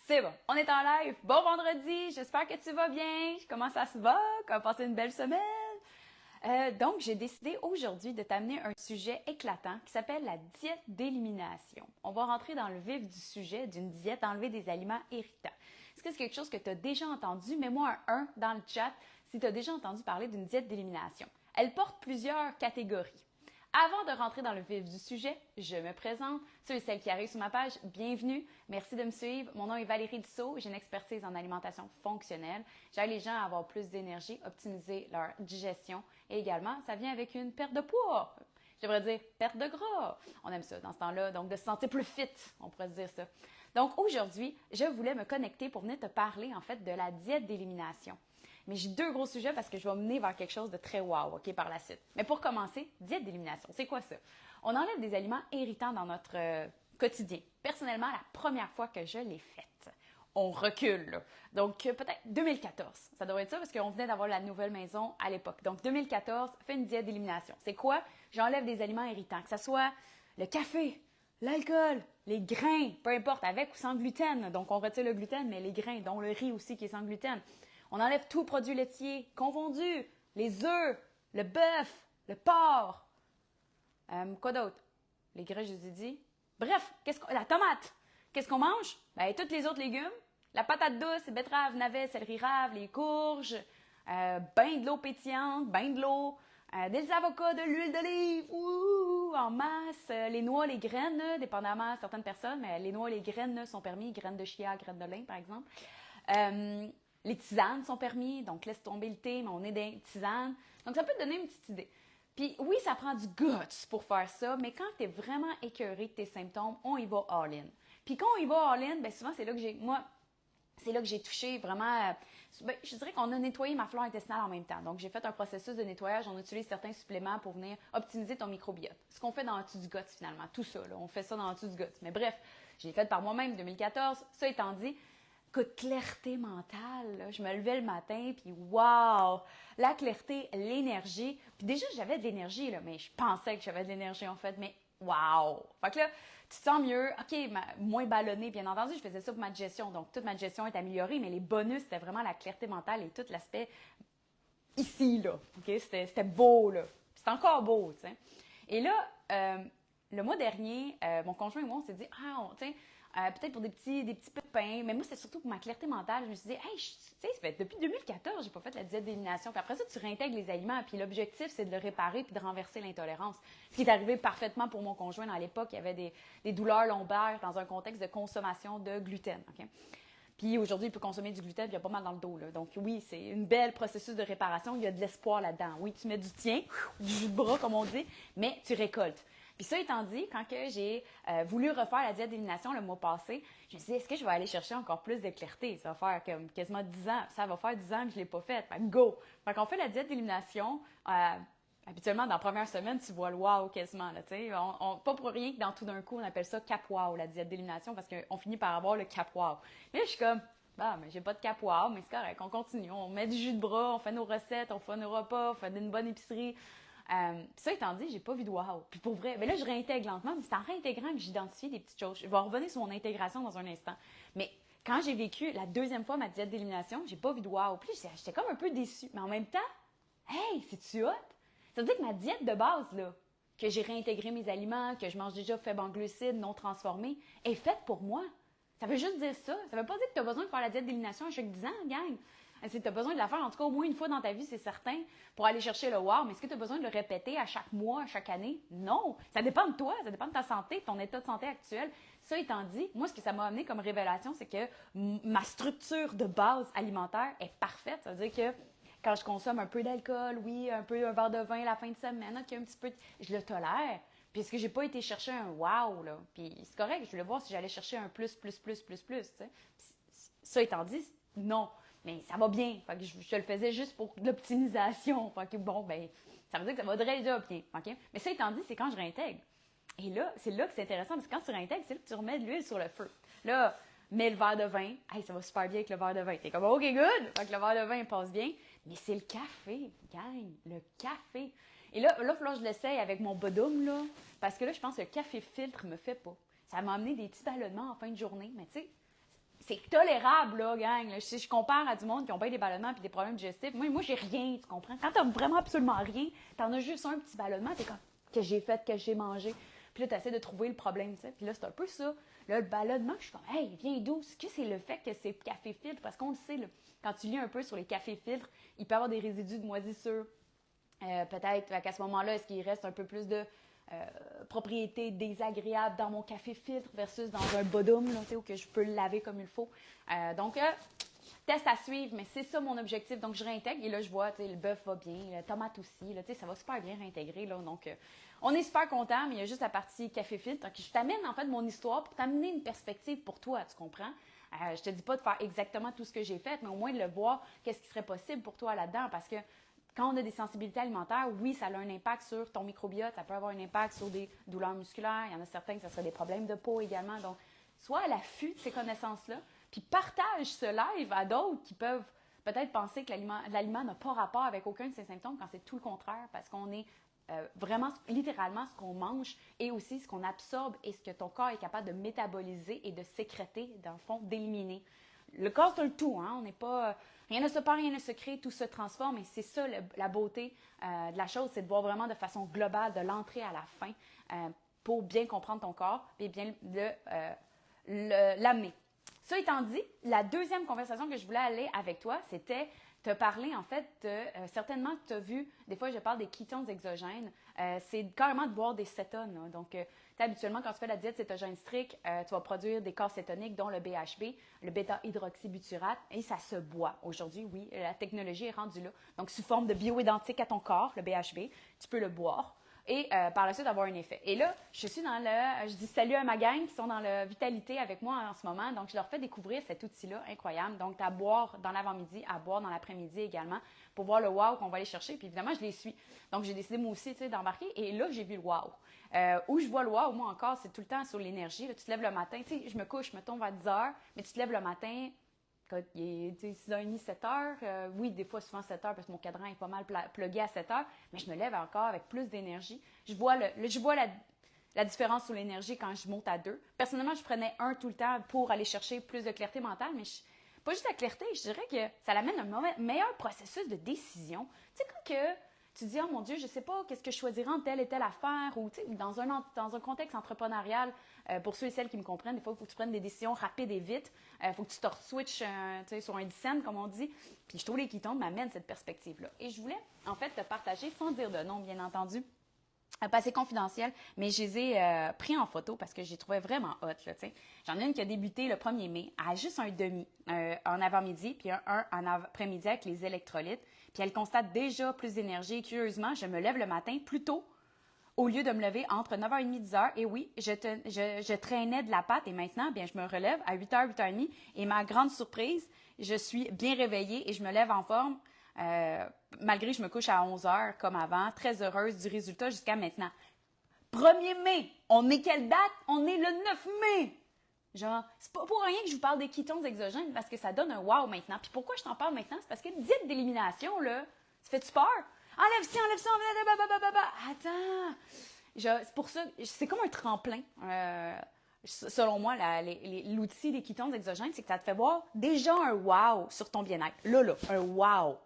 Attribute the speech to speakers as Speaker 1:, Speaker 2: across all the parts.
Speaker 1: C'est bon, on est en live. Bon vendredi, j'espère que tu vas bien. Comment ça se va? Comment passer une belle semaine? Donc, j'ai décidé aujourd'hui de t'amener un sujet éclatant qui s'appelle la diète d'élimination. On va rentrer dans le vif du sujet d'une diète, enlever des aliments irritants. Est-ce que c'est quelque chose que tu as déjà entendu? Mets-moi un 1 dans le chat si tu as déjà entendu parler d'une diète d'élimination. Elle porte plusieurs catégories. Avant de rentrer dans le vif du sujet, je me présente. Ceux et celles qui arrivent sur ma page, bienvenue. Merci de me suivre. Mon nom est Valérie Dussault. J'ai une expertise en alimentation fonctionnelle. J'aide les gens à avoir plus d'énergie, optimiser leur digestion et également, ça vient avec une perte de poids. J'aimerais dire perte de gras. On aime ça dans ce temps-là, donc de se sentir plus fit, on pourrait se dire ça. Donc aujourd'hui, je voulais me connecter pour venir te parler en fait de la diète d'élimination. Mais j'ai deux gros sujets parce que je vais mener vers quelque chose de très wow, OK, par la suite. Mais pour commencer, diète d'élimination, c'est quoi ça? On enlève des aliments irritants dans notre quotidien. Personnellement, la première fois que je l'ai faite, on recule, là. Donc, peut-être 2014, ça devrait être ça parce qu'on venait d'avoir la nouvelle maison à l'époque. Donc, 2014, fais une diète d'élimination. C'est quoi? J'enlève des aliments irritants, que ce soit le café, l'alcool, les grains, peu importe, avec ou sans gluten. Donc, on retire le gluten, mais les grains, dont le riz aussi qui est sans gluten. On enlève tout produit laitier confondu, les œufs, le bœuf, le porc. Quoi d'autre? Les grains, je vous ai dit. Bref, la tomate. Qu'est-ce qu'on mange? Ben, tous les autres légumes. La patate douce, betterave, navet, céleri rave, les courges, ben de l'eau pétillante, ben de l'eau, des avocats, de l'huile d'olive, en masse, les noix, les graines, dépendamment de certaines personnes, mais les noix, les graines sont permis, graines de chia, graines de lin, par exemple. Les tisanes sont permis, donc laisse tomber le thé, mais on est dans tisanes. Donc, ça peut te donner une petite idée. Puis oui, ça prend du guts pour faire ça, mais quand tu es vraiment écœuré de tes symptômes, on y va all-in. Puis quand on y va all-in, bien souvent, c'est là que j'ai touché vraiment, je dirais qu'on a nettoyé ma flore intestinale en même temps. Donc, j'ai fait un processus de nettoyage, on utilise certains suppléments pour venir optimiser ton microbiote. Ce qu'on fait dans le dessous du gut finalement, tout ça, là, on fait ça dans le dessous du gut. Mais bref, je l'ai fait par moi-même 2014. Ça étant dit, écoute, clarté mentale, là. Je me levais le matin, puis wow! La clarté, l'énergie. Puis déjà, j'avais de l'énergie, là, mais je pensais que j'avais de l'énergie, en fait, mais wow! Fait que là, tu te sens mieux. OK, moins ballonné, bien entendu, je faisais ça pour ma digestion, donc toute ma digestion est améliorée, mais les bonus, c'était vraiment la clarté mentale et tout l'aspect ici, là. OK? C'était beau, là. C'est encore beau, tu sais. Et là, le mois dernier, mon conjoint et moi, on s'est dit, peut-être pour des petits pépins, mais moi, c'est surtout pour ma clarté mentale. Je me suis dit, hey, tu sais, ça fait depuis 2014, j'ai pas fait la diète d'élimination. Puis après ça, tu réintègres les aliments. Puis l'objectif, c'est de le réparer puis de renverser l'intolérance. Ce qui est arrivé parfaitement pour mon conjoint à l'époque. Il y avait des douleurs lombaires dans un contexte de consommation de gluten. OK? Puis aujourd'hui, il peut consommer du gluten, puis il y a pas mal dans le dos, là. Donc oui, c'est une belle processus de réparation. Il y a de l'espoir là-dedans. Oui, tu mets du tien, du jus de bras, comme on dit, mais tu récoltes. Puis ça étant dit, quand que j'ai voulu refaire la diète d'élimination le mois passé, je me suis dit, est-ce que je vais aller chercher encore plus de clarté? Ça va faire comme quasiment 10 ans. Ça va faire 10 ans que je ne l'ai pas faite. Fait go! Fait qu'on fait la diète d'élimination. Habituellement, dans la première semaine, tu vois le wow quasiment. Là, pas pour rien que dans tout d'un coup, on appelle ça cap wow, la diète d'élimination, parce qu'on finit par avoir le cap wow. Mais là, je suis comme, bah, mais j'ai pas de cap wow, mais c'est correct, on continue. On met du jus de bras, on fait nos recettes, on fait nos repas, on fait une bonne épicerie. Ça étant dit, j'ai pas vu de wow. Puis pour vrai, mais là, je réintègre lentement, mais c'est en réintégrant que j'identifie des petites choses. Je vais revenir sur mon intégration dans un instant. Mais quand j'ai vécu la deuxième fois ma diète d'élimination, j'ai pas vu de wow. Puis j'étais comme un peu déçue. Mais en même temps, hey, c'est-tu hot? Ça veut dire que ma diète de base, là, que j'ai réintégré mes aliments, que je mange déjà faible en glucides, non transformés, est faite pour moi. Ça veut juste dire ça. Ça veut pas dire que tu as besoin de faire la diète d'élimination à chaque 10 ans, gang. Tu as besoin de la faire, en tout cas, au moins une fois dans ta vie, c'est certain, pour aller chercher le wow. Mais est-ce que tu as besoin de le répéter à chaque mois, à chaque année? Non. Ça dépend de toi, ça dépend de ta santé, de ton état de santé actuel. Ça étant dit, moi, ce que ça m'a amené comme révélation, c'est que ma structure de base alimentaire est parfaite. Ça veut dire que quand je consomme un peu d'alcool, oui, un verre de vin la fin de semaine, OK, un petit peu, je le tolère. Puis est-ce que j'ai pas été chercher un wow, là? Puis c'est correct, je voulais voir si j'allais chercher un plus, tu sais. Ça étant dit, non. Mais ça va bien. Fait que je le faisais juste pour l'optimisation. Fait que bon, ben, ça veut dire que ça va déjà bien. OK? Mais ça étant dit, c'est quand je réintègre. Et là, c'est là que c'est intéressant, parce que quand tu réintègres, c'est là que tu remets de l'huile sur le feu. Là, mets le verre de vin. Hey, ça va super bien avec le verre de vin. T'es comme, OK, good! Fait que le verre de vin passe bien. Mais c'est le café, gang. Le café. Et là, il va falloir que je l'essaye avec mon bodum, là. Parce que là, je pense que le café filtre me fait pas. Ça m'a amené des petits ballonnements en fin de journée. Mais tu sais, c'est tolérable, là, gang. Là. Si je compare à du monde qui ont pas des ballonnements et des problèmes digestifs, moi j'ai rien, tu comprends? Quand t'as vraiment absolument rien, t'en as juste un petit ballonnement, t'es comme, que j'ai fait, que j'ai mangé. Puis là, t'essaies de trouver le problème, tu sais. Puis là, c'est un peu ça. Là, le ballonnement, je suis comme, hey, viens d'où? Est-ce que c'est le fait que c'est café filtre? Parce qu'on le sait, là, quand tu lis un peu sur les cafés filtres, il peut y avoir des résidus de moisissure. Peut-être qu'à ce moment-là, est-ce qu'il reste un peu plus de propriétés désagréables dans mon café filtre versus dans un bodum, là, où que je peux le laver comme il faut. Donc, test à suivre, mais c'est ça mon objectif. Donc, je réintègre et là, je vois, le bœuf va bien, la tomate aussi, là, ça va super bien réintégrer. Là, donc, on est super content, mais il y a juste la partie café filtre. Donc, je t'amène en fait mon histoire pour t'amener une perspective pour toi, tu comprends? Je te dis pas de faire exactement tout ce que j'ai fait, mais au moins de le voir, qu'est-ce qui serait possible pour toi là-dedans, parce que quand on a des sensibilités alimentaires, oui, ça a un impact sur ton microbiote, ça peut avoir un impact sur des douleurs musculaires, il y en a certains que ça serait des problèmes de peau également. Donc, sois à l'affût de ces connaissances-là, puis partage ce live à d'autres qui peuvent peut-être penser que l'aliment n'a pas rapport avec aucun de ces symptômes quand c'est tout le contraire, parce qu'on est vraiment, littéralement, ce qu'on mange et aussi ce qu'on absorbe et ce que ton corps est capable de métaboliser et de sécréter, dans le fond, d'éliminer. Le corps, c'est le tout, hein? On n'est pas... rien ne se perd, rien ne se crée, tout se transforme. Et c'est ça la beauté de la chose, c'est de voir vraiment de façon globale, de l'entrée à la fin, pour bien comprendre ton corps et bien l'amener. Ça étant dit, la deuxième conversation que je voulais aller avec toi, c'était te parler, en fait, certainement que tu as vu, des fois je parle des kétones exogènes, c'est carrément de boire des cétones. Là. Donc, habituellement, quand tu fais la diète cétogène stricte, tu vas produire des corps cétoniques, dont le BHB, le bêta-hydroxybutyrate, et ça se boit. Aujourd'hui, oui, la technologie est rendue là. Donc, sous forme de bioidentique à ton corps, le BHB, tu peux le boire et par la suite avoir un effet. Et là, je suis je dis salut à ma gang qui sont dans la vitalité avec moi en ce moment, donc je leur fais découvrir cet outil-là incroyable, donc à boire dans l'avant-midi, à boire dans l'après-midi également, pour voir le wow qu'on va aller chercher, puis évidemment, je les suis. Donc, j'ai décidé moi aussi, d'embarquer, et là, j'ai vu le wow. Où je vois le wow, moi encore, c'est tout le temps sur l'énergie. Là, tu te lèves le matin, je me couche, mettons, vers 10 heures, mais tu te lèves le matin, quand il est 6h30, 7h, oui, des fois, souvent 7h, parce que mon cadran est pas mal plugué à 7h, mais je me lève encore avec plus d'énergie. Je vois la différence sur l'énergie quand je monte à 2. Personnellement, je prenais 1 tout le temps pour aller chercher plus de clarté mentale, mais pas juste la clarté, je dirais que ça amène un meilleur processus de décision. Tu sais, quand que tu dis, oh mon Dieu, je ne sais pas qu'est-ce que je choisirais en telle et telle affaire, ou dans un contexte entrepreneurial, pour ceux et celles qui me comprennent, des fois, il faut que tu prennes des décisions rapides et vite. Il faut que tu te switches sur un dizaine, comme on dit. Puis je trouve les kétones m'amènent cette perspective-là. Et je voulais, en fait, te partager, sans dire de nom, bien entendu, pas assez confidentiel, mais je les ai pris en photo parce que je les trouvais vraiment hot. J'en ai une qui a débuté le 1er mai à juste un demi en avant-midi, puis un en après-midi avec les électrolytes. Puis elle constate déjà plus d'énergie. Curieusement, je me lève le matin plus tôt au lieu de me lever entre 9h30 et 10h. Et oui, je traînais de la pâte et maintenant, bien, je me relève à 8h, 8h30. Et ma grande surprise, je suis bien réveillée et je me lève en forme. Malgré que je me couche à 11h comme avant, très heureuse du résultat jusqu'à maintenant. 1er mai, on est quelle date? On est le 9 mai! Genre, c'est pas pour rien que je vous parle des kétones exogènes, parce que ça donne un wow maintenant. Puis pourquoi je t'en parle maintenant? C'est parce que diète d'élimination, là, ça fait-tu peur? Enlève ci, attends! C'est pour ça, c'est comme un tremplin. Selon moi, l'outil des kétones exogènes, c'est que ça te fait voir déjà un wow sur ton bien-être. Là, un wow.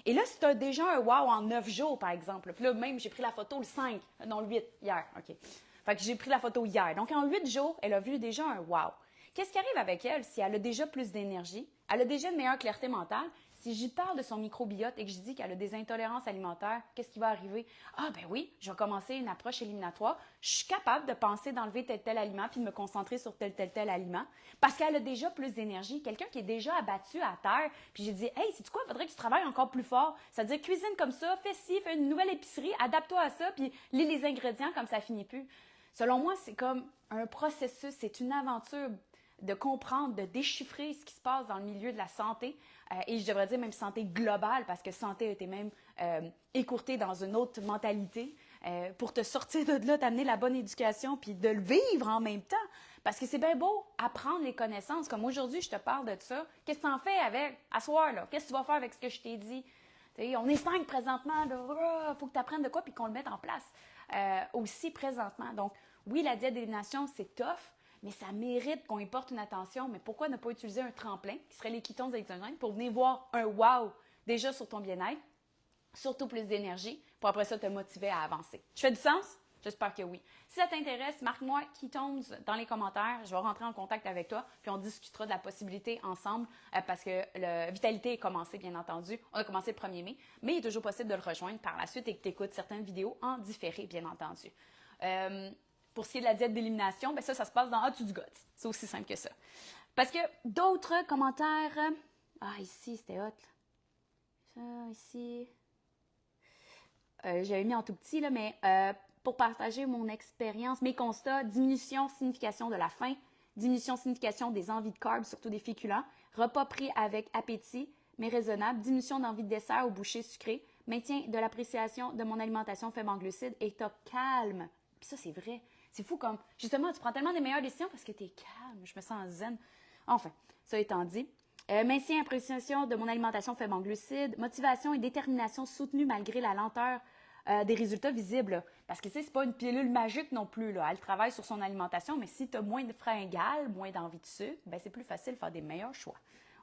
Speaker 1: Et là, si tu as déjà un wow en 9 jours, par exemple, puis là, même, j'ai pris la photo le 5, non, le 8, hier, OK. Fait que j'ai pris la photo hier. Donc, en 8 jours, elle a vu déjà un wow. Qu'est-ce qui arrive avec elle si elle a déjà plus d'énergie? Elle a déjà une meilleure clarté mentale. Si j'y parle de son microbiote et que je dis qu'elle a des intolérances alimentaires, qu'est-ce qui va arriver? Ah, ben oui, je vais commencer une approche éliminatoire. Je suis capable de penser d'enlever tel aliment puis de me concentrer sur tel aliment parce qu'elle a déjà plus d'énergie. Quelqu'un qui est déjà abattu à terre, puis j'ai dit, hey, sais-tu quoi? Faudrait que tu travailles encore plus fort. C'est-à-dire, cuisine comme ça, fais ci, fais une nouvelle épicerie, adapte-toi à ça, puis lis les ingrédients comme ça finit plus. Selon moi, c'est comme un processus, c'est une aventure de comprendre, de déchiffrer ce qui se passe dans le milieu de la santé, et je devrais dire même santé globale, parce que santé a été même écourtée dans une autre mentalité, pour te sortir de là, t'amener la bonne éducation, puis de le vivre en même temps. Parce que c'est bien beau apprendre les connaissances, comme aujourd'hui, je te parle de ça. Qu'est-ce que tu en fais avec, à soir, là? Qu'est-ce que tu vas faire avec ce que je t'ai dit? T'sais, on est 5 présentement, il faut que tu apprennes de quoi, puis qu'on le mette en place aussi présentement. Donc, oui, la diète d'élimination, c'est tough, mais ça mérite qu'on y porte une attention. Mais pourquoi ne pas utiliser un tremplin, qui serait les ketones exogènes, pour venir voir un wow déjà sur ton bien-être, surtout plus d'énergie, pour après ça te motiver à avancer. Je fais du sens? J'espère que oui. Si ça t'intéresse, marque-moi Ketones dans les commentaires. Je vais rentrer en contact avec toi, puis on discutera de la possibilité ensemble, parce que le Vitalité est commencé, bien entendu. On a commencé le 1er mai, mais il est toujours possible de le rejoindre par la suite et que tu écoutes certaines vidéos en différé, bien entendu. Pour ce qui est de la diète d'élimination, ben ça se passe dans How to Do Guts. C'est aussi simple que ça. Parce que d'autres commentaires... Ah, ici, c'était hot. Ça, ici... j'avais mis en tout petit, là, mais pour partager mon expérience, mes constats, diminution, signification de la faim, diminution, signification des envies de carbs, surtout des féculents, repas pris avec appétit, mais raisonnable, diminution d'envie de dessert ou bouchées sucrées, maintien de l'appréciation de mon alimentation faible en glucides, état calme. Puis ça, c'est vrai. C'est fou comme, justement, tu prends tellement des meilleures décisions parce que tu es calme, je me sens zen. Enfin, ça étant dit, maintien appréciation de mon alimentation faible en glucides, motivation et détermination soutenue malgré la lenteur des résultats visibles. Parce que tu sais, c'est pas une pilule magique non plus. Là. Elle travaille sur son alimentation, mais si tu as moins de fringales, moins d'envie de sucre, ben c'est plus facile de faire des meilleurs choix.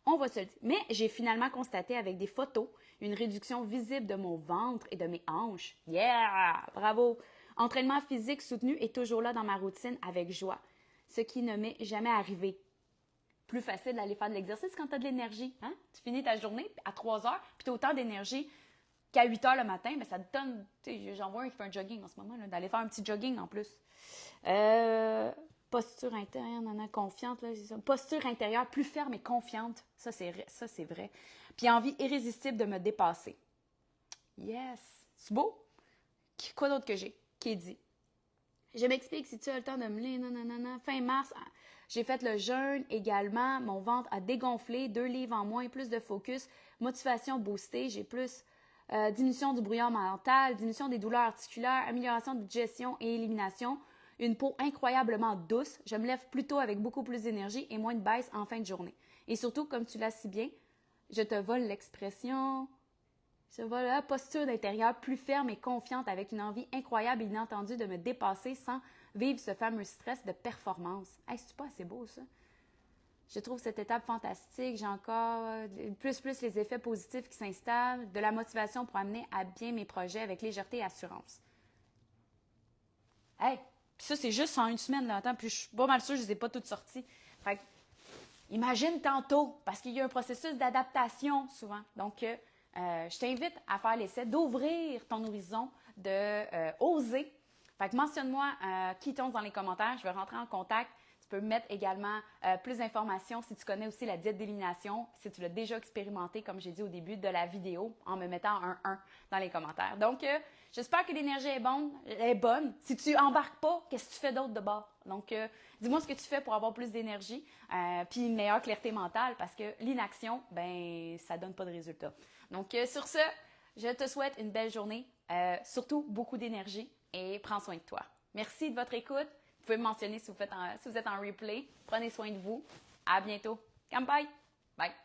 Speaker 1: On va se le dire. Mais j'ai finalement constaté avec des photos une réduction visible de mon ventre et de mes hanches. Yeah! Bravo! Entraînement physique soutenu est toujours là dans ma routine avec joie, ce qui ne m'est jamais arrivé. Plus facile d'aller faire de l'exercice quand tu as de l'énergie. Hein? Tu finis ta journée à 3 heures, puis tu as autant d'énergie qu'à 8 heures le matin, mais ça te donne, j'en vois un qui fait un jogging en ce moment, là, d'aller faire un petit jogging en plus. Posture intérieure, confiante, là, c'est ça. Posture intérieure plus ferme et confiante, ça c'est vrai. Puis envie irrésistible de me dépasser. Yes! C'est beau? Quoi d'autre que j'ai? Qui est dit? Je m'explique si tu as le temps de me lire, fin mars, j'ai fait le jeûne également, mon ventre a dégonflé, 2 livres en moins, plus de focus, motivation boostée, j'ai plus diminution du brouillard mental, diminution des douleurs articulaires, amélioration de digestion et élimination, une peau incroyablement douce, je me lève plus tôt avec beaucoup plus d'énergie et moins de baisse en fin de journée. Et surtout, comme tu l'as si bien, je te vole l'expression... Voilà, posture d'intérieur plus ferme et confiante avec une envie incroyable et inattendue de me dépasser sans vivre ce fameux stress de performance. Hey, c'est pas assez beau, ça? Je trouve cette étape fantastique. J'ai encore plus les effets positifs qui s'installent, de la motivation pour amener à bien mes projets avec légèreté et assurance. Hey, puis ça, c'est juste en une semaine, là. Attends, puis je suis pas mal sûre que je les ai pas toutes sorties. Fait que, imagine tantôt, parce qu'il y a un processus d'adaptation souvent. Donc, je t'invite à faire l'essai d'ouvrir ton horizon, de oser. Fait que mentionne-moi Ketones dans les commentaires, je vais rentrer en contact. Tu peux mettre également plus d'informations si tu connais aussi la diète d'élimination, si tu l'as déjà expérimenté, comme j'ai dit au début de la vidéo, en me mettant un 1 dans les commentaires. Donc, j'espère que l'énergie est bonne. Si tu embarques pas, qu'est-ce que tu fais d'autre de bord? Donc, dis-moi ce que tu fais pour avoir plus d'énergie, puis une meilleure clarté mentale, parce que l'inaction, ben, ça donne pas de résultat. Donc, sur ce, je te souhaite une belle journée, surtout beaucoup d'énergie et prends soin de toi. Merci de votre écoute. Vous pouvez me mentionner si vous êtes en replay. Prenez soin de vous. À bientôt. Kampai! Bye!